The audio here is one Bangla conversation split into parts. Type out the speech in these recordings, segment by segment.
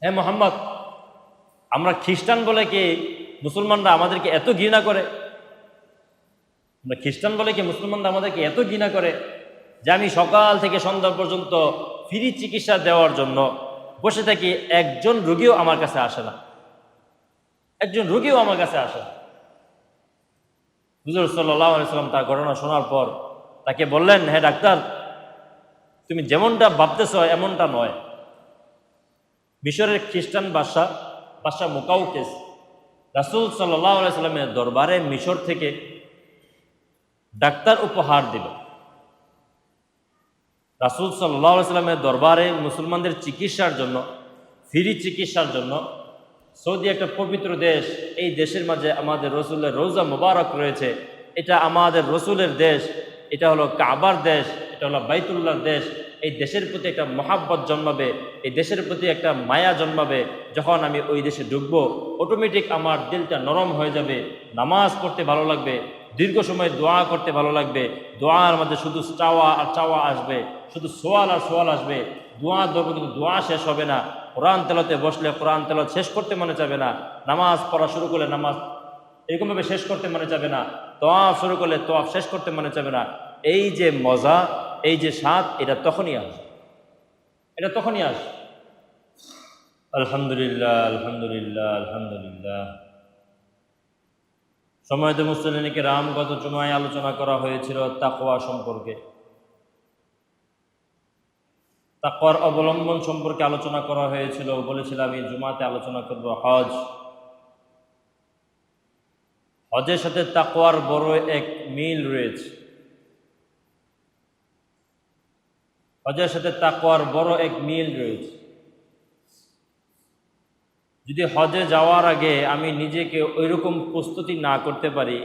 হে মোহাম্মদ, আমরা খ্রিস্টান বলে কি মুসলমানরা আমাদেরকে এত ঘৃণা করে? আমরা খ্রিস্টান বলে কি মুসলমানরা আমাদেরকে এত ঘৃণা করে যে আমি সকাল থেকে সন্ধ্যা পর্যন্ত ফ্রি চিকিৎসা দেওয়ার জন্য বসে থাকি, একজন রোগীও আমার কাছে আসে না, একজন রোগীও আমার কাছে আসে না। হুজুর সাল্লাল্লাহু আলাইহি সাল্লাম তার ঘটনা শোনার পর তাকে বললেন, হে ডাক্তার, তুমি যেমনটা ভাবতেছ এমনটা নয়। মিশরের খ্রিস্টান বাদশা মুকাউকেস রাসূল সাল্লাল্লাহু আলাইহি সাল্লামের দরবারে মিশর থেকে ডাক্তার উপহার দিল। রাসূল সাল্লাল্লাহু আলাইহি সাল্লামের দরবারে মুসলমানদের চিকিৎসার জন্য, ফ্রি চিকিৎসার জন্য, সৌদি একটা পবিত্র দেশ, এই দেশের মাঝে আমাদের রসুলের রওজা মুবারক রয়েছে। এটা আমাদের রসুলের দেশ, এটা হলো কাবার দেশ, এটা হলো বাইতুল্লাহর দেশ। এই দেশের প্রতি একটা মহাব্বত জন্মাবে, এই দেশের প্রতি একটা মায়া জন্মাবে। যখন আমি ওই দেশে ঢুকবো, অটোমেটিক আমার দিলটা নরম হয়ে যাবে, নামাজ পড়তে ভালো লাগবে, দীর্ঘ সময় দোয়া করতে ভালো লাগবে। দোয়ার মধ্যে শুধু চাওয়া আর চাওয়া আসবে, শুধু সোয়াল আর সোয়াল আসবে। দোয়া ধরবো কিন্তু দোয়া শেষ হবে না। কোরআন তেলাতে বসলে কোরআন তেলাওয়াত শেষ করতে মনে যাবে না। নামাজ পড়া শুরু করলে নামাজ এরকমভাবে শেষ করতে মনে যাবে না। তোয়াফ শুরু করলে তোয়াফ শেষ করতে মনে যাবে না। এই যে মজা, এই যে স্বাদ, এটা তখনই আসে, এটা তখনই আসে। আলহামদুলিল্লাহ, আলহামদুলিল্লাহ, আলহামদুলিল্লাহ। সময়ত মুসলিম কিরাম, গত জুমায় আলোচনা করা হয়েছিল তাকওয়া সম্পর্কে, তাকওয়ার অবলম্বন সম্পর্কে আলোচনা করা হয়েছিল। বলেছিলাম এই জুমাতে আলোচনা করব হজ। হজের সাথে তাকওয়ার বড় এক মিল রয়েছে। হজের সাথে তাকওয়ার বড় এক মিল রয়েছে। যদি হজে যাওয়ার আগে আমি নিজেকে ওইরকম প্রস্তুতি না করতে পারি,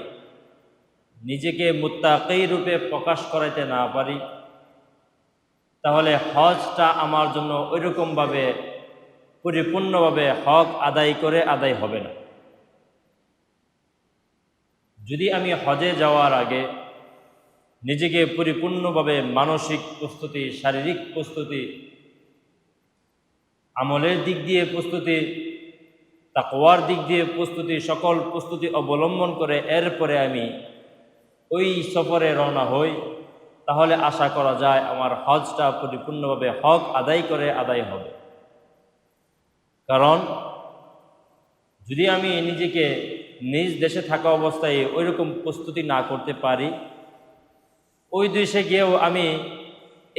নিজেকে মুত্তাকী রূপে প্রকাশ করাইতে না পারি, তাহলে হজটা আমার জন্য ওইরকমভাবে পরিপূর্ণভাবে হক আদায় হবে না। যদি আমি হজে যাওয়ার আগে নিজেকে পরিপূর্ণভাবে মানসিক প্রস্তুতি, শারীরিক প্রস্তুতি, আমলের দিক দিয়ে প্রস্তুতি, তাকওয়ার দিক দিয়ে প্রস্তুতি, সকল প্রস্তুতি অবলম্বন করে এরপরে আমি ওই সফরে রওনা হই, তাহলে আশা করা যায় আমার হজটা পরিপূর্ণভাবে হক আদায় হবে। কারণ যদি আমি নিজেকে নিজ দেশে থাকা অবস্থায় ওইরকম প্রস্তুতি না করতে পারি, ওই দেশে গিয়েও আমি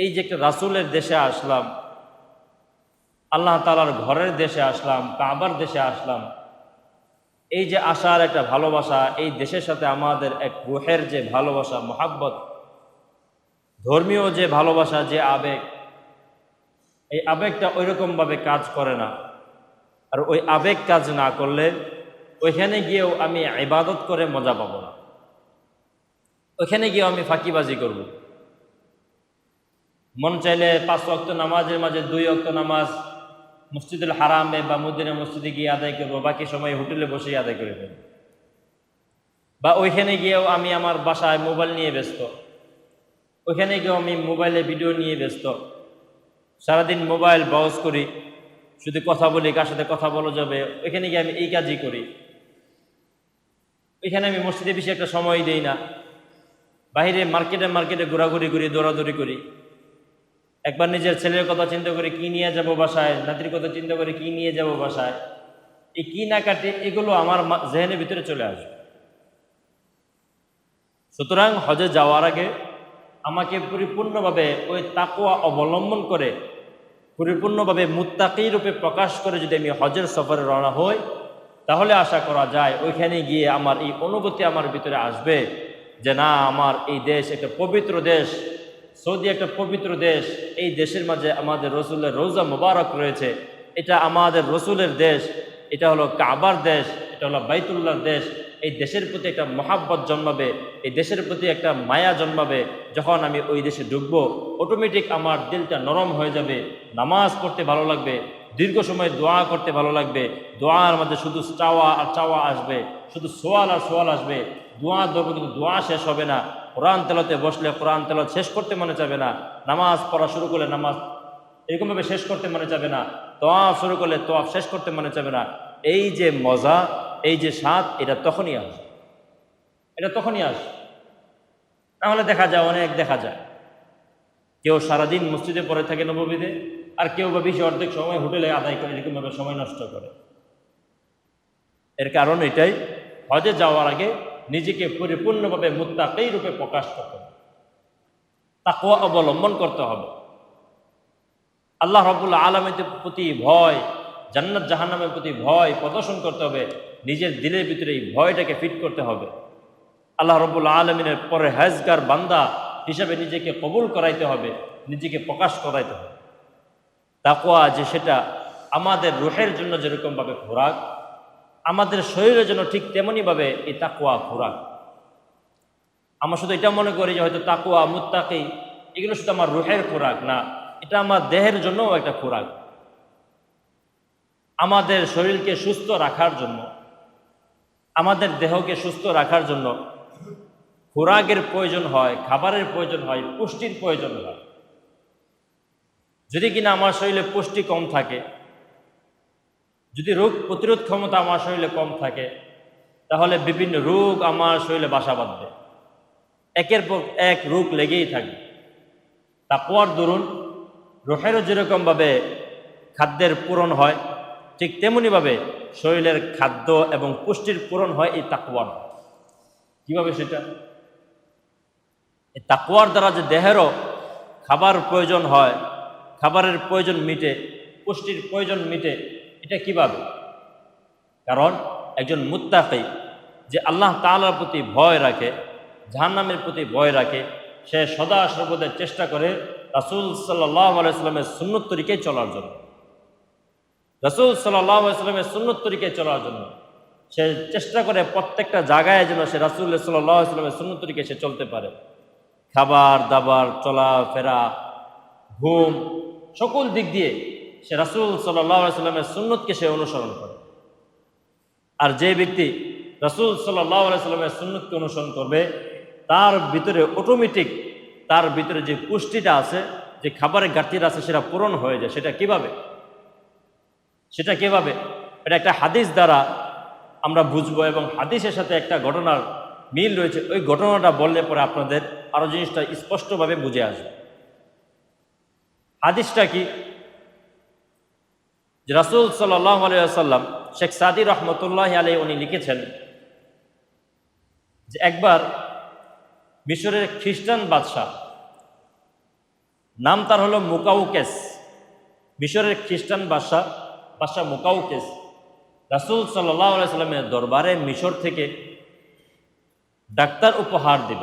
এই যে একটা রাসূলের দেশে আসলাম, আল্লাহ তাআলার ঘরের দেশে আসলাম, কাবার দেশে আসলাম, এই যে আসার একটা ভালোবাসা, এই দেশের সাথে আমাদের এক রূহের যে ভালোবাসা, মহাব্বত, ধর্মীয় যে ভালোবাসা, যে আবেগ, এই আবেগটা ওইরকমভাবে কাজ করে না। আর ওই আবেগ কাজ না করলে ওইখানে গিয়েও আমি ইবাদত করে মজা পাবো না, ওইখানে গিয়েও আমি ফাঁকিবাজি করব। মন চাইলে 5 ওয়াক্ত নামাজের মাঝে 2 ওয়াক্ত নামাজ মসজিদুল হারামে বা মদিনা মসজিদে গিয়ে আদায় করবো, বাকি সময় হোটেলে বসেই আদায় করে ফেলবো। বা ওইখানে গিয়েও আমি আমার বাসায় মোবাইল নিয়ে ব্যস্ত, ওইখানে গিয়েও আমি মোবাইলে ভিডিও নিয়ে ব্যস্ত, সারাদিন মোবাইল ব্রাউজ করি, শুধু কথা বলি, কার সাথে কথা বলা যাবে, ওইখানে গিয়ে আমি এই কাজই করি। ওইখানে আমি মসজিদে বেশি একটা সময় দেই না, বাহিরে মার্কেটে ঘোরাঘুরি করি, দৌড়াদৌড়ি করি। একবার নিজের ছেলের কথা চিন্তা করে কি নিয়ে যাব বাসায়, নাতির কথা চিন্তা করে কি নিয়ে যাব বাসায়, এই কি না কাটে এগুলো আমার জেহেনের ভিতরে চলে আসবে। সুতরাং হজে যাওয়ার আগে আমাকে পরিপূর্ণভাবে ওই তাকওয়া অবলম্বন করে, পরিপূর্ণভাবে মুত্তাকী রূপে প্রকাশ করে যদি আমি হজের সফরে রওনা হই, তাহলে আশা করা যায় ওইখানে গিয়ে আমার এই অনুভূতি আমার ভিতরে আসবে যে না, আমার এই দেশ একটা পবিত্র দেশ, সৌদি একটা পবিত্র দেশ, এই দেশের মাঝে আমাদের রসুলের রওজা মুবারক রয়েছে, এটা আমাদের রসুলের দেশ, এটা হলো কাবার দেশ, এটা হলো বাইতুল্লাহর দেশ। এই দেশের প্রতি একটা মহাব্বত জন্মাবে, এই দেশের প্রতি একটা মায়া জন্মাবে। যখন আমি ওই দেশে ঢুকবো, অটোমেটিক আমার দিলটা নরম হয়ে যাবে, নামাজ পড়তে ভালো লাগবে, দীর্ঘ সময় দোয়া করতে ভালো লাগবে। দোয়ার মধ্যে শুধু চাওয়া আর চাওয়া আসবে, শুধু সোয়াল আর সোয়াল আসবে। দোয়া ধরবো কিন্তু দোয়া শেষ হবে না। কোরআন তেলাওয়াতে বসলে কোরআন তেলাওয়াত শেষ করতে মনে যাবে না। নামাজ পড়া শুরু করলে নামাজ এরকমভাবে শেষ করতে মনে যাবে না, তওয়াফ শুরু করলে তওয়াফ শেষ করতে মনে যাবে না। এই যে মজা, এই যে স্বাদ, এটা তখনই আসে, এটা তখনই আসে। তাহলে দেখা যায়, অনেক দেখা যায় কেউ সারাদিন মসজিদে পড়ে থাকে নববীতে, আর কেউ বা বেশি অর্ধেক সময় হোটেলে আদায় করে, এরকমভাবে সময় নষ্ট করে। এর কারণ এটাই, হজে যাওয়ার আগে নিজেকে পরিপূর্ণভাবে মুত্তাকী রূপে প্রকাশ করতে হবে, তাকওয়া অবলম্বন করতে হবে, আল্লাহ রাব্বুল আলামিনের প্রতি ভয়, জান্নাত জাহান্নামের প্রতি ভয় প্রদর্শন করতে হবে। নিজের দিলের ভিতরে এই ভয়টাকে ফিট করতে হবে। আল্লাহ রাব্বুল আলামিনের পরহেজগার বান্দা হিসাবে নিজেকে কবুল করাইতে হবে, নিজেকে প্রকাশ করাইতে হবে। তাকওয়া যে সেটা আমাদের রূহের জন্য যেরকমভাবে খোরাক, আমাদের শরীরের জন্য ঠিক তেমনইভাবে এই তাকওয়া খোরাক। আমরা শুধু এটা মনে করি যে হয়তো তাকওয়া, মুত্তাকি এগুলো শুধু আমার রূহের খোরাক, না, এটা আমার দেহের জন্যও একটা খোরাক। আমাদের শরীরকে সুস্থ রাখার জন্য, আমাদের দেহকে সুস্থ রাখার জন্য খোরাকের প্রয়োজন হয়, খাবারের প্রয়োজন হয়, পুষ্টির প্রয়োজন হয়। যদি কিনা আমার শরীরে পুষ্টি কম থাকে, যদি রোগ প্রতিরোধ ক্ষমতা আমার শরীরে কম থাকে, তাহলে বিভিন্ন রোগ আমার শরীরে বাসা বাঁধবে, একের পর এক রোগ লেগেই থাকবে। তাকওয়ার দরুন রূহেরও যেরকমভাবে খাদ্যের পূরণ হয়, ঠিক তেমনিভাবে শরীরের খাদ্য এবং পুষ্টির পূরণ হয় এই তাকওয়ার। কিভাবে সেটা? এই তাকওয়ার দ্বারা যে দেহেরও খাবার প্রয়োজন হয়, খাবারের প্রয়োজন মিটে, পুষ্টির প্রয়োজন মিটে, এটা কিভাবে? কারণ একজন মুত্তাকি যে আল্লাহ তাআলার প্রতি ভয় রাখে, জাহান্নামের প্রতি ভয় রাখে, সে সদা সর্বদা চেষ্টা করে রাসূল সাল্লাল্লাহু আলাইহি ওয়াসাল্লামের সুন্নত তরিকায় চলার জন্য, রাসূল সাল্লাল্লাহু আলাইহি ওয়াসাল্লামের সুন্নত তরিকায় চলার জন্য সে চেষ্টা করে প্রত্যেকটা জায়গায় যেন সে রাসূল সাল্লাল্লাহু আলাইহি ওয়াসাল্লামের সুন্নত তরিকায় সে চলতে পারে। খাবার দাবার, চলাফেরা, ঘুম, সকল দিক দিয়ে সে রাসূল সাল্লাল্লাহু আলাইহি ওয়াসাল্লামের সুন্নতকে সে অনুসরণ করে। আর যে ব্যক্তি রাসূল সাল্লাল্লাহু আলাইহি ওয়াসাল্লামের সুন্নতকে অনুসরণ করবে, তার ভিতরে অটোমেটিক তার ভিতরে যে পুষ্টিটা আছে, যে খাবারের ঘাটতিটা আছে, সেটা পূরণ হয়ে যায়। সেটা কিভাবে? সেটা কিভাবে? এটা একটা হাদিস দ্বারা আমরা বুঝবো, এবং হাদিসের সাথে একটা ঘটনার মিল রয়েছে। ওই ঘটনাটা বললে পরে আপনাদের আরো জিনিসটা স্পষ্টভাবে বুঝে আসবে। হাদিসটা কি? যে রাসূল সাল্লাল্লাহু আলাইহি ওয়াসাল্লাম, শেখ সাদি রহমতুল্লাহি আলাইহি উনি লিখেছেন যে একবার মিশরের খ্রিস্টান বাদশাহ, নাম তার হলো মুকাউকেস, মিশরের খ্রিস্টান বাদশাহ মুকাউকেস রাসূল সাল্লাল্লাহু আলাইহি ওয়াসাল্লামের দরবারে মিশর থেকে ডাক্তার উপহার দিল।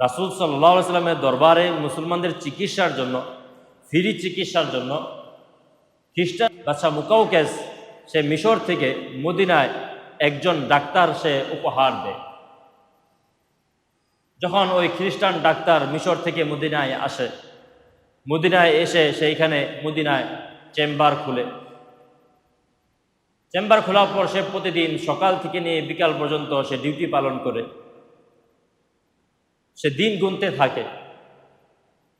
রাসূল সাল্লাল্লাহু আলাইহি ওয়াসাল্লামের দরবারে মুসলমানদের চিকিৎসার জন্য, ফ্রি চিকিৎসার জন্য খ্রিস্টান বাদশাহ মুকাউকেস সে মিশর থেকে মদিনায় একজন ডাক্তার সে উপহার দেয়। যখন ওই খ্রিস্টান ডাক্তার মিশর থেকে মদিনায় আসে, মদিনায় এসে সেইখানে মদিনায় চেম্বার খুলে, চেম্বার খোলার পর সে প্রতিদিন সকাল থেকে নিয়ে বিকাল পর্যন্ত সে ডিউটি পালন করে, সে দিন গুনতে থাকে।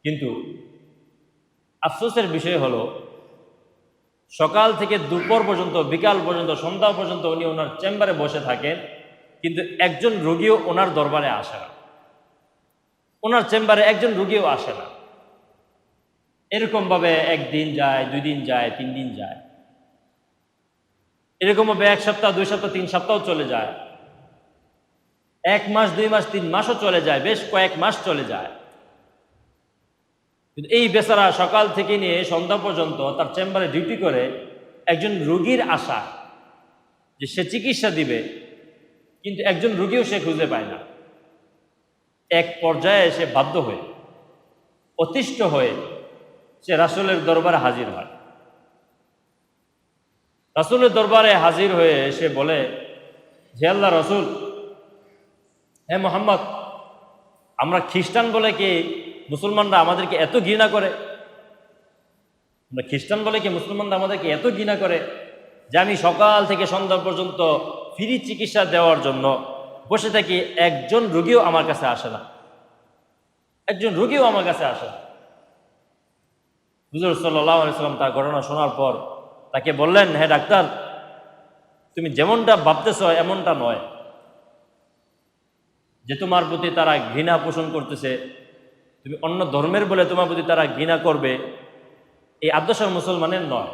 কিন্তু আফসোসের বিষয় হলো, সকাল থেকে দুপুর পর্যন্ত, বিকাল পর্যন্ত, সন্ধ্যা পর্যন্ত উনি ওনার চেম্বারে বসে থাকেন, কিন্তু একজন রোগীও ওনার দরবারে আসে না, ওনার চেম্বারে একজন রোগীও আসে না। এরকমভাবে একদিন যায়, 2 দিন যায়, 3 দিন যায়, এরকমভাবে 1 সপ্তাহ, 2 সপ্তাহ, 3 সপ্তাহ চলে যায়, 1 মাস, 2 মাস, 3 মাসও চলে যায়, বেশ কয়েক মাস চলে যায়। কিন্তু এই বেচারা সকাল থেকে নিয়ে সন্ধ্যা পর্যন্ত তার চেম্বারে ডিউটি করে, একজন রোগীর আশা যে সে চিকিৎসা দিবে, কিন্তু একজন রোগীও সে খুঁজে পায় না। এক পর্যায়ে সে বাধ্য হয়ে, অতিষ্ঠ হয়ে সে রাসূলের দরবারে হাজির হয়। রাসূলের দরবারে হাজির হয়ে সে বলে, হে আল্লাহ রাসূল, হে মুহাম্মদ, আমরা খ্রিস্টান বলে কি মুসলমানরা আমাদেরকে এত ঘৃণা করে? আমরা খ্রিস্টান বলে কি মুসলমানরা আমাদেরকে এত ঘৃণা করে যে আমি সকাল থেকে সন্ধ্যা পর্যন্ত ফ্রি চিকিৎসা দেওয়ার জন্য বসে থাকি, একজন রোগীও আমার কাছে আসে না, একজন রোগীও আমার কাছে আসে না। হুজুর সাল্লাল্লাহু আলাইহি সাল্লাম তার ঘটনা শোনার পর তাকে বললেন, হে ডাক্তার, তুমি যেমনটা ভাবতেছ এমনটা নয়, যে তোমার প্রতি তারা ঘৃণা পোষণ করতেছে, তুমি অন্য ধর্মের বলে তোমার প্রতি তারা ঘৃণা করবে, এই আদর্শ মুসলমানের নয়।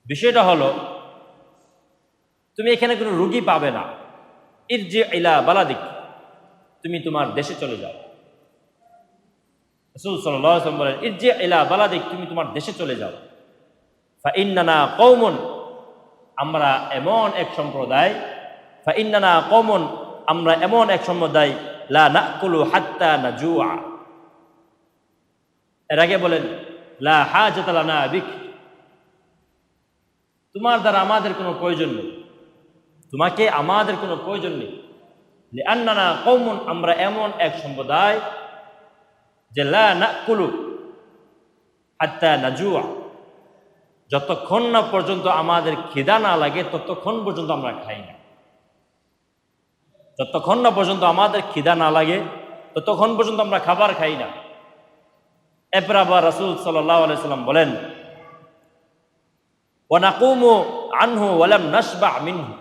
বিষয়টা হলো, তুমি এখানে কোনো রুগী পাবে না। ইরজি ইলা বালাদিক, তুমি তোমার দেশে চলে যাও। রাসূল সাল্লাল্লাহু আলাইহি ওয়াসাল্লাম বলেন, ইরজি ইলা বালাদিক, তুমি তোমার দেশে চলে যাও। ফা ইন্নানা কওমুন, আমরা এমন এক সম্প্রদায়, ফা ইন্নানা কওমুন, আমরা এমন এক সম্প্রদায়, লা নাকুলু হাত্তা নাজুআ। এর আগে বলেন, লা হাজাতা লানা বিক, তোমার দ্বারা আমাদের কোনো প্রয়োজন নেই, তোমাকে আমাদের কোনো প্রয়োজন নেই। লিআন্নানা কওমুন, আমরা এমন এক সম্প্রদায় যে লা নাকুলু হাত্তা নাজুআ, যতক্ষণ না পর্যন্ত আমাদের খিদা না লাগে ততক্ষণ পর্যন্ত আমরা খাই না। যতক্ষণ না পর্যন্ত আমাদের খিদা না লাগে ততক্ষণ পর্যন্ত আমরা খাবার খাই না। এরপর আবার রাসূল সাল্লাল্লাহু আলাইহি সাল্লাম বলেন, ওয়া নাকুমু আনহু ওয়া লাম নাশবা মিনহু,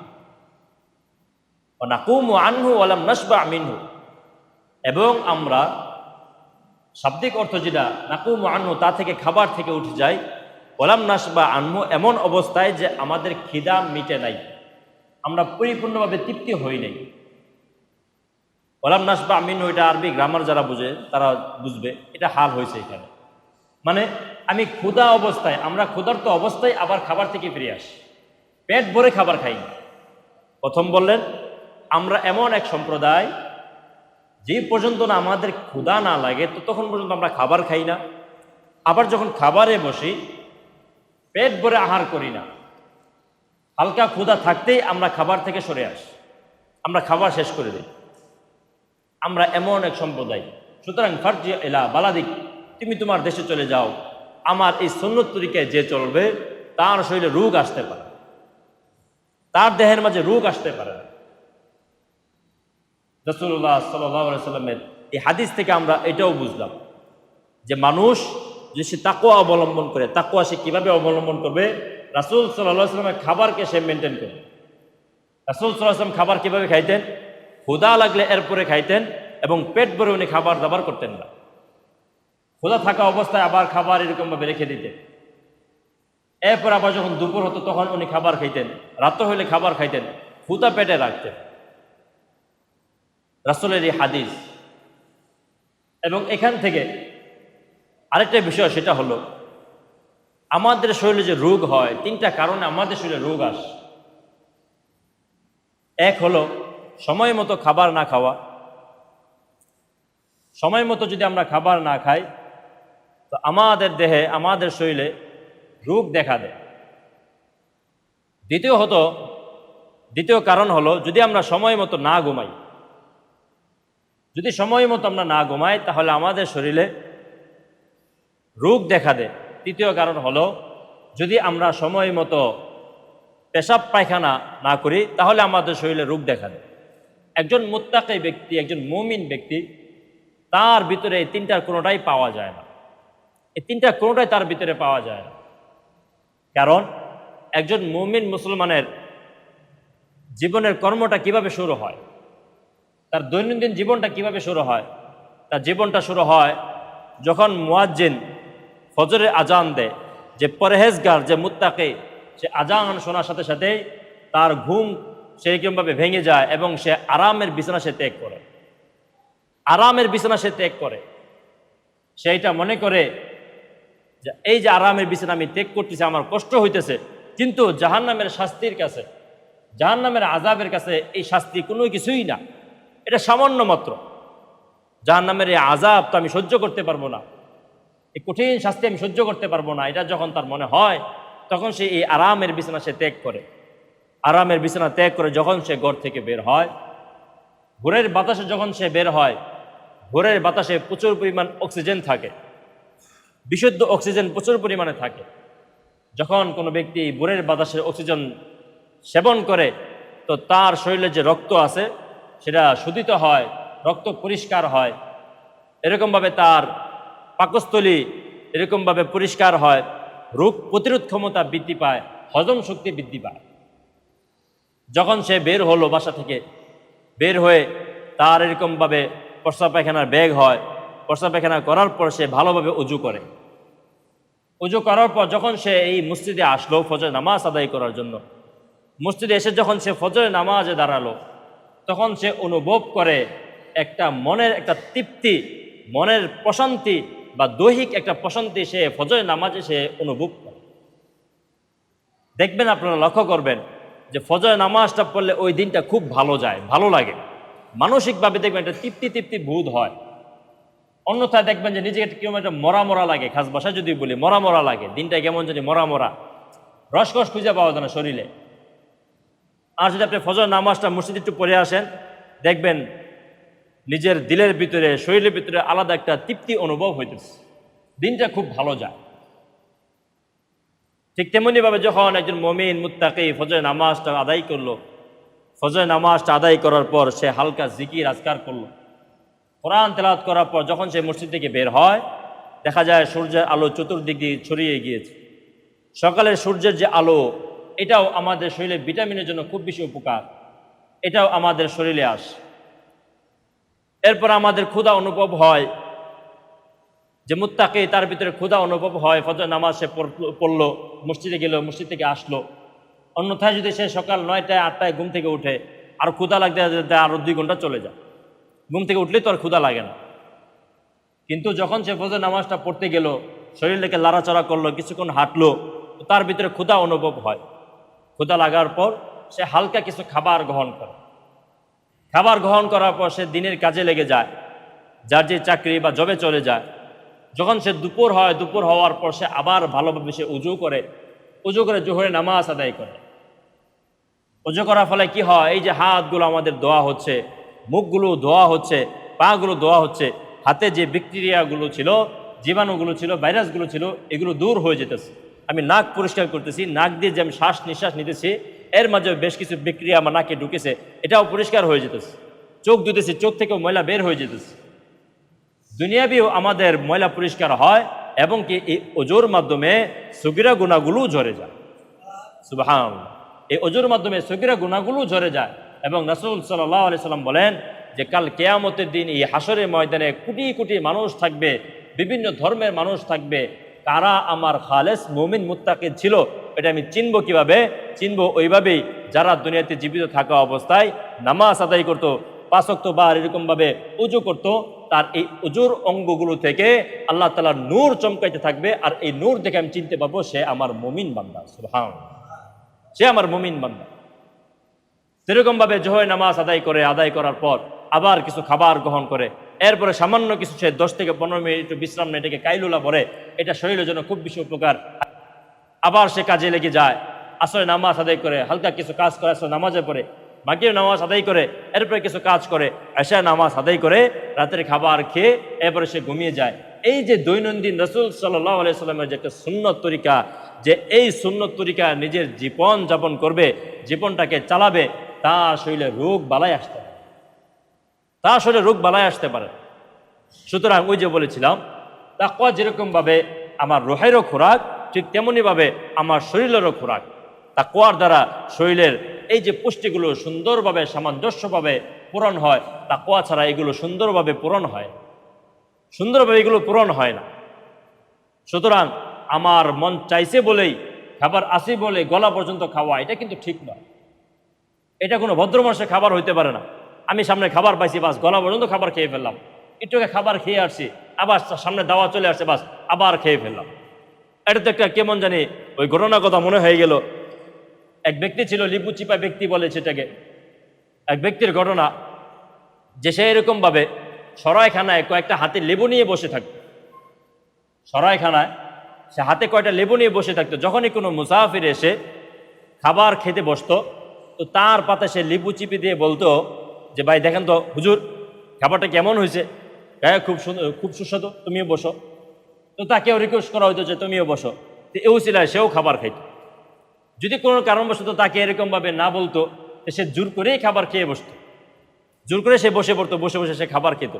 ওয়া নাকুমু আনহু ওয়া লাম নাশবা মিনহু, এবং আমরা শাব্দিক অর্থ যেটা নাকুমু আনহু, তা থেকে খাবার থেকে উঠে যাই, ওয়া লাম নাশবা আনহু, এমন অবস্থায় যে আমাদের খিদা মিটে নাই, আমরা পরিপূর্ণভাবে তৃপ্তি হই নাই। ওয়া লাম নাশবা মিনহু, এটা আরবি গ্রামার যারা বুঝে তারা বুঝবে এটা হাল হয়েছে এখানে। মানে আমি ক্ষুধা অবস্থায়, আমরা ক্ষুধার্ত অবস্থায় আবার খাবার থেকে ফিরে আসি, পেট ভরে খাবার খাই না। প্রথম বললেন, আমরা এমন এক সম্প্রদায় যে পর্যন্ত না আমাদের ক্ষুধা না লাগে ততক্ষণ পর্যন্ত আমরা খাবার খাই না। আবার যখন খাবারে বসি পেট ভরে আহার করি না, হালকা ক্ষুধা থাকতেই আমরা খাবার থেকে সরে আসি, আমরা খাবার শেষ করে দিই। আমরা এমন এক সম্প্রদায়। সুতরাং ফারজি ইলা বালাদিক, তুমি তোমার দেশে চলে যাও। আমার এই সুন্নত তরিকায় যে চলবে তার শরীরে রোগ আসতে পারে, তার দেহের মাঝে রোগ আসতে পারে। রাসূলুল্লাহ সাল্লাল্লাহু আলাইহি সাল্লামের এই হাদিস থেকে আমরা এটাও বুঝলাম যে মানুষ যদি সে তাকওয়া অবলম্বন করে, তাকওয়া সে কিভাবে অবলম্বন করবে, রাসূল সাল্লাল্লাহু আলাইহি সাল্লামের খাবারকে সে মেনটেন করে। রাসূল সাল্লাল্লাহু আলাইহি সাল্লাম খাবার কিভাবে খাইতেন? ক্ষুধা লাগলে এরপরে খাইতেন এবং পেট ভরে উনি খাবার দাবার করতেন না। ক্ষুধা থাকা অবস্থায় আবার খাবার এরকমভাবে রেখে দিতেন। এরপর আবার যখন দুপুর হতো তখন উনি খাবার খাইতেন, রাত্র হইলে খাবার খাইতেন, ক্ষুধা পেটে রাখতেন। রাসূলের এই হাদিস। এবং এখান থেকে আরেকটা বিষয়, সেটা হলো আমাদের শরীরে যে রোগ হয়, তিনটা কারণে আমাদের শরীরে রোগ আসে। এক হলো সময় মতো খাবার না খাওয়া। সময় মতো যদি আমরা খাবার না খাই তো আমাদের দেহে, আমাদের শরীরে রোগ দেখা দেয়। দ্বিতীয় কারণ হলো যদি আমরা সময় মতো না ঘুমাই। যদি সময় মতো আমরা না ঘুমাই তাহলে আমাদের শরীরে রোগ দেখা দেয়। তৃতীয় কারণ হলো যদি আমরা সময় মতো পেশাব পায়খানা না করি তাহলে আমাদের শরীরে রোগ দেখা দেয়। একজন মুত্তাকি ব্যক্তি, একজন মুমিন ব্যক্তি, তার ভিতরে এই তিনটার কোনোটাই পাওয়া যায় না। এই তিনটা কোনোটাই তার ভিতরে পাওয়া যায় না। কারণ একজন মুমিন মুসলমানের জীবনের কর্মটা কিভাবে শুরু হয়, তার দৈনন্দিন জীবনটা কিভাবে শুরু হয়? তার জীবনটা শুরু হয় যখন মুয়াজ্জিন ফজরের আজান দেয়। যে পরহেজগার, যে মুত্তাকি, সে আজান শোনার সাথে সাথেই তার ঘুম সেইরকমভাবে ভেঙে যায় এবং সে আরামের বিছানা সে ত্যাগ করে। আরামের বিছানা সে ত্যাগ করে। সেইটা মনে করে যে এই যে আরামের বিছানা আমি ত্যাগ করতেছি, আমার কষ্ট হইতেছে, কিন্তু জাহান্নামের শাস্তির কাছে, জাহান্নামের আযাবের কাছে এই শাস্তি কোনো কিছুই না, এটা সামান্য মাত্র। জাহান্নামের এই আযাব তো আমি সহ্য করতে পারবো না, এই কঠিন শাস্তি আমি সহ্য করতে পারবো না, এটা যখন তার মনে হয় তখন সে এই আরামের বিছানা সে ত্যাগ করে। আরামের বিছানা ত্যাগ করে যখন সে ঘর থেকে বের হয়, ভোরের বাতাসে যখন সে বের হয়, ভোরের বাতাসে প্রচুর পরিমাণ অক্সিজেন থাকে, বিশুদ্ধ অক্সিজেন প্রচুর পরিমাণে থাকে। যখন কোনো ব্যক্তি ভোরের বাতাসের অক্সিজেন সেবন করে তো তার শরীরে যে রক্ত আছে সেটা শোধিত হয়, রক্ত পরিষ্কার হয়। এরকমভাবে তার পাকস্থলী এরকমভাবে পরিষ্কার হয়, রোগ প্রতিরোধ ক্ষমতা বৃদ্ধি পায়, হজম শক্তি বৃদ্ধি পায়। যখন সে বের হলো বাসা থেকে, বের হয়ে তার এরকমভাবে প্রস্রাব পায়খানার ব্যাগ হয়, প্রস্রাব পায়খানা করার পর সে ভালোভাবে উজু করে। উজু করার পর যখন সে এই মসজিদে আসলো ফজর নামাজ আদায় করার জন্য, মসজিদে এসে যখন সে ফজর নামাজে দাঁড়ালো, তখন সে অনুভব করে একটা মনের একটা তৃপ্তি, মনের প্রশান্তি বা দৈহিক একটা প্রশান্তি সে ফজর নামাজে সে অনুভব করে। দেখবেন, আপনারা লক্ষ্য করবেন যে ফজর নামাজটা পড়লে ওই দিনটা খুব ভালো যায়, ভালো লাগে, মানসিকভাবে দেখবেন একটা তৃপ্তি তৃপ্তি বোধ হয়। অন্যথায় দেখবেন যে নিজেকে কেমন একটা মরা মরা লাগে, খাস ভাষায় যদি বলি মরা মরা লাগে, দিনটা কেমন জানি মরা মরা, রসকস খুঁজে পাওয়া যায় না শরীরে। আর যদি আপনি ফজর নামাজটা মসজিদে একটু পড়ে আসেন, দেখবেন নিজের দিলের ভিতরে, শরীরের ভিতরে আলাদা একটা তৃপ্তি অনুভব হইতেছে, দিনটা খুব ভালো যায়। ঠিক তেমনিভাবে যখন একজন মুমিন মুত্তাকি ফজর নামাজটা আদায় করলো, ফজর নামাজটা আদায় করার পর সে হালকা জিকির আজকার করলো, কোরআন তেলাওয়াত করার পর যখন সে মসজিদ থেকে বের হয়, দেখা যায় সূর্যের আলো চতুর্দিক দিয়ে ছড়িয়ে গিয়েছে। সকালের সূর্যের যে আলো, এটাও আমাদের শরীরে ভিটামিনের জন্য খুব বেশি উপকার, এটাও আমাদের শরীরে আসে। এরপর আমাদের ক্ষুধা অনুভব হয়, যে মুত্তাকি তার ভিতরে ক্ষুধা অনুভব হয়, ফজর নামাজ সে পড়লো, মসজিদে গেল, মসজিদ থেকে আসলো। অন্যথায় যদি সে সকাল 9টায় 8টায় ঘুম থেকে উঠে, আর ক্ষুধা লাগতে আরো 2 ঘন্টা চলে যায়, ঘুম থেকে উঠলেই তো আর ক্ষুধা লাগে না। কিন্তু যখন সে ফজর নামাজটা পড়তে গেল, শরীরটাকে লাড়াচাড়া করলো, কিছুক্ষণ হাঁটলো, তার ভিতরে ক্ষুধা অনুভব হয়। ক্ষুধা লাগার পর সে হালকা কিছু খাবার গ্রহণ করে, খাবার গ্রহণ করার পর সে দিনের কাজে লেগে যায়, যার যে চাকরি বা জবে চলে যায়। যখন সে দুপুর হয়, দুপুর হওয়ার পর সে আবার ভালোভাবে সে উজু করে, উজু করে জোহরে নামাজ আদায় করে। উজু করার ফলে কি হয়, এই যে হাতগুলো আমাদের ধোয়া হচ্ছে, মুখগুলো ধোয়া হচ্ছে, পাগুলো ধোয়া হচ্ছে, হাতে যে ব্যাকটেরিয়াগুলো ছিল, জীবাণুগুলো ছিল, ভাইরাসগুলো ছিল, এগুলো দূর হয়ে যেতেছে। আমি নাক পরিষ্কার করতেছি, নাক দিয়ে যে আমি শ্বাস নিঃশ্বাস নিতেছি, এর মাঝে বেশ কিছু ব্যাকটেরিয়া আমার নাকে ঢুকেছে, এটাও পরিষ্কার হয়ে যেতেছে। চোখ ধুতেছি, চোখ থেকেও ময়লা বের হয়ে যেতেছে। দুনিয়াবিও আমাদের ময়লা পরিষ্কার হয়, এবং কি এই ওজোর মাধ্যমে সগীরা গুনাহগুলো ঝরে যায়। সুবহানাল্লাহ। এই ওজোর মাধ্যমে সগীরা গুনাহগুলো ঝরে যায়। এবং রাসূল সাল্লাল্লাহু আলাইহি সাল্লাম বলেন যে কাল কিয়ামতের দিন এই হাসরের ময়দানে কোটি কোটি মানুষ থাকবে, বিভিন্ন ধর্মের মানুষ থাকবে, কারা আমার খালেস মুমিন মুত্তাকি ছিল এটা আমি চিনব কিভাবে? চিনব ওইভাবেই যারা দুনিয়াতে জীবিত থাকা অবস্থায় নামাজ আদায় করতো, 5 ওয়াক্ত বার এরকমভাবে উজু করতো, তার এই উজুর অঙ্গগুলো থেকে আল্লাহ তাআলার নূর চমকাইতে থাকবে, আর এই নূর দেখে আমি চিনতে পারবো সে আমার মুমিন বান্দা। সুবহানাল্লাহ, সে আমার মুমিন বান্দা। সেরকমভাবে জোহর নামাজ আদায় করার পর আবার কিছু খাবার গ্রহণ করে, এরপরে সামান্য কিছু সে 10 থেকে 15 মিনিট একটু বিশ্রাম নেয়, এটাকে কাইলুলা বলে, এটা শরীরের জন্য খুব বেশি উপকার। আবার সে কাজে লেগে যায়, আসরে নামাজ আদায় করে, হালকা কিছু কাজ করে, আসরে নামাজে পড়ে, মাগরিব নামাজ আদায় করে, এরপরে কিছু কাজ করে, এশা নামাজ আদায় করে, রাতের খাবার খেয়ে এরপরে সে ঘুমিয়ে যায়। এই যে দৈনন্দিন রাসূল সাল্লাল্লাহু আলাইহি সাল্লামের যে একটা সুন্নত তরিকা, যে এই সুন্নত তরিকা নিজের জীবন যাপন করবে, জীবনটাকে চালাবে, তার শরীরে রোগ বালাই আসতে পারে, তার শরীরে রোগ বালাই আসতে পারে। সুতরাং ওই যে বলেছিলাম, তাকওয়া যেরকমভাবে আমার রুহেরও খোরাক, ঠিক তেমনিভাবে আমার শরীরেরও খোরাক। তাকওয়ার দ্বারা শরীরের এই যে পুষ্টিগুলো সুন্দরভাবে সামঞ্জস্যভাবে পূরণ হয়, তাকওয়া ছাড়া এগুলো সুন্দরভাবে পূরণ হয়, সুন্দরভাবে এগুলো পূরণ হয় না। সুতরাং আমার মন চাইছে বলেই, খাবার আসি বলে গলা পর্যন্ত খাওয়া, এটা কিন্তু ঠিক নয়। এটা কোনো ভদ্র মানুষের খাবার হইতে পারে না। আমি সামনে খাবার পাইছি, বাস গলা পর্যন্ত খাবার খেয়ে ফেললাম, একটু খাবার খেয়ে আসছি, আবার সামনে দাওয়া চলে আসছে, বাস আবার খেয়ে ফেললাম। এটা তো একটা কেমন জানি ওই ঘটনার কথা মনে হয়ে গেল। এক ব্যক্তি ছিল, লিবু চিপা ব্যক্তি বলে সেটাকে, এক ব্যক্তির ঘটনা, যে সে এরকমভাবে সরাইখানায় কয়েকটা হাতে লেবু নিয়ে বসে থাকতো। সরাইখানায় সে হাতে কয়েকটা লেবু নিয়ে বসে থাকতো। যখনই কোনো মুসাফির এসে খাবার খেতে বসতো, তো তার পাতে সে লেবু চিপি দিয়ে বলতো যে ভাই দেখেন তো হুজুর, খাবারটা কেমন হয়েছে? গায়ে খুব সুন্দর, খুব সুস্বাদু, তুমিও বসো। তো তাকেও রিকোয়েস্ট করা হইতো যে তুমিও বসো। তো এও ছিলায় সেও খাবার খাইত। যদি কোনো কারণবশত তাকে এরকমভাবে না বলতো, সে জোর করেই খাবার খেয়ে বসতো, জোর করে সে বসে পড়তো, বসে বসে সে খাবার খেত।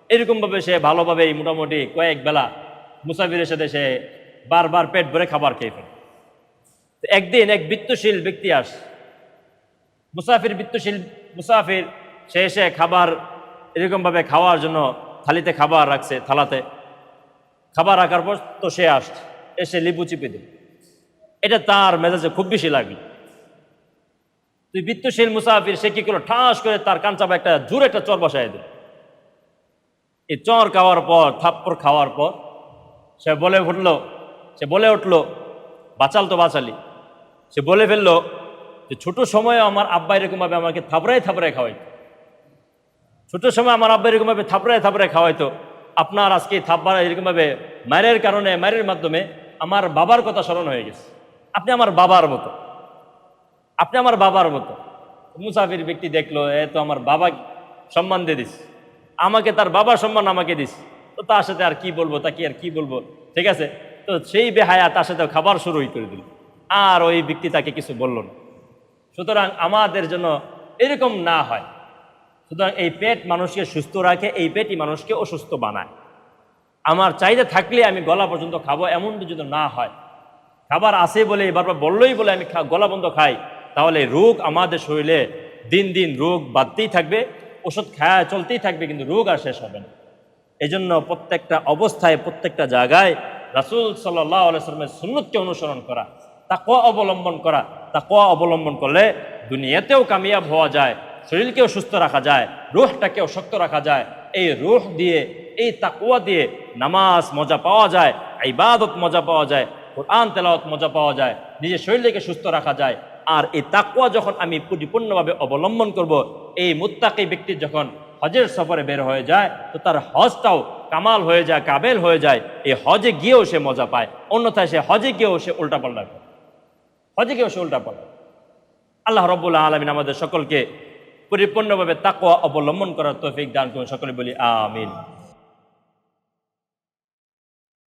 এরকমভাবে সে ভালোভাবে মোটামুটি কয়েক বেলা মুসাফিরের সাথে সে বারবার পেট ভরে খাবার খেয়ে ফেলে। তো একদিন এক বৃত্তশীল ব্যক্তি বৃত্তশীল মুসাফির সে এসে খাবার এরকমভাবে খাওয়ার জন্য থালিতে খাবার রাখছে, থালাতে খাবার রাখার পর তো সে আসছে, এসে লিবু চিপে দিল। এটা তার মেজাজে খুব বেশি লাগলো। তুই বৃত্তশীল মুসাফির সে কি করলো, ঠাস করে তার কান চাপা একটা জোরে একটা চর বসায় দিল। এই চর খাওয়ার পর, থাপ্পড় খাওয়ার পর সে বলে উঠলো বাঁচাল তো বাঁচালি। সে বলে ফেললো যে ছোট সময়ে আমার আব্বা এরকমভাবে আমাকে থাপড়ায় খাওয়াইতো, ছোট সময় আমার আব্বা এরকমভাবে থাপড়ায় খাওয়াইতো। আপনার আজকে থাপ্পড়া এরকমভাবে মায়ের কারণে, মায়ের মাধ্যমে আমার বাবার কথা স্মরণ হয়ে গেছে। আপনি আমার বাবার মতো। মুসাফির ব্যক্তি দেখলো এ তো আমার বাবা সম্মান দিয়ে দিস, আমাকে তার বাবার সম্মান আমাকে দিস, তো তার সাথে আর কি বলবো, তাকে আর কি বলবো, ঠিক আছে। তো সেই বেহায়া তার সাথে খাবার শুরুই করে দিল, আর ওই ব্যক্তি তাকে কিছু বলল না। সুতরাং আমাদের জন্য এরকম না হয়। সুতরাং এই পেট মানুষকে সুস্থ রাখে, এই পেটই মানুষকে অসুস্থ বানায়। আমার চাহিদা থাকলে আমি গলা পর্যন্ত খাবো, এমন যদি না হয়, খাবার আছে বলে বারবার বললেই বলে আমি গলা বন্ধ খাই, তাহলে রোগ আমাদের শরীরে দিন দিন রোগ বাড়তেই থাকবে, ওষুধ খাওয়া চলতেই থাকবে, কিন্তু রোগ আর শেষ হবে না। এই জন্য প্রত্যেকটা অবস্থায়, প্রত্যেকটা জায়গায় রাসূল সাল্লাল্লাহু আলাইহি ওয়াসাল্লামের সুন্নতকে অনুসরণ করা, তাকওয়া অবলম্বন করলে দুনিয়াতেও কামিয়াব হওয়া যায়, শরীরকেও সুস্থ রাখা যায়, রূহটাকেও শক্ত রাখা যায়। এই রূহ দিয়ে, এই তাকওয়া দিয়ে নামাজ মজা পাওয়া যায়, ইবাদত মজা পাওয়া যায়, কোরআন তেলাওয়াত মজা পাওয়া যায়, নিজের শরীরকে সুস্থ রাখা যায়। আর এই তাকওয়া যখন আমি পরিপূর্ণভাবে অবলম্বন করব, এই মুত্তাকি ব্যক্তি যখন হজের সফরে বের হয়ে যায়, তো তার হজটাও কামাল হয়ে যায়, কাবেল হয়ে যায়। এই হজে গিয়েও সে মজা পায়, অন্যথায় সে হজে গিয়েও সে উল্টাপাল্টা করে, আল্লাহ রাব্বুল আলামিন আমাদের সকলকে পরিপূর্ণভাবে তাকওয়া অবলম্বন করার তৌফিক দান করুন। সকলে বলি আমিন।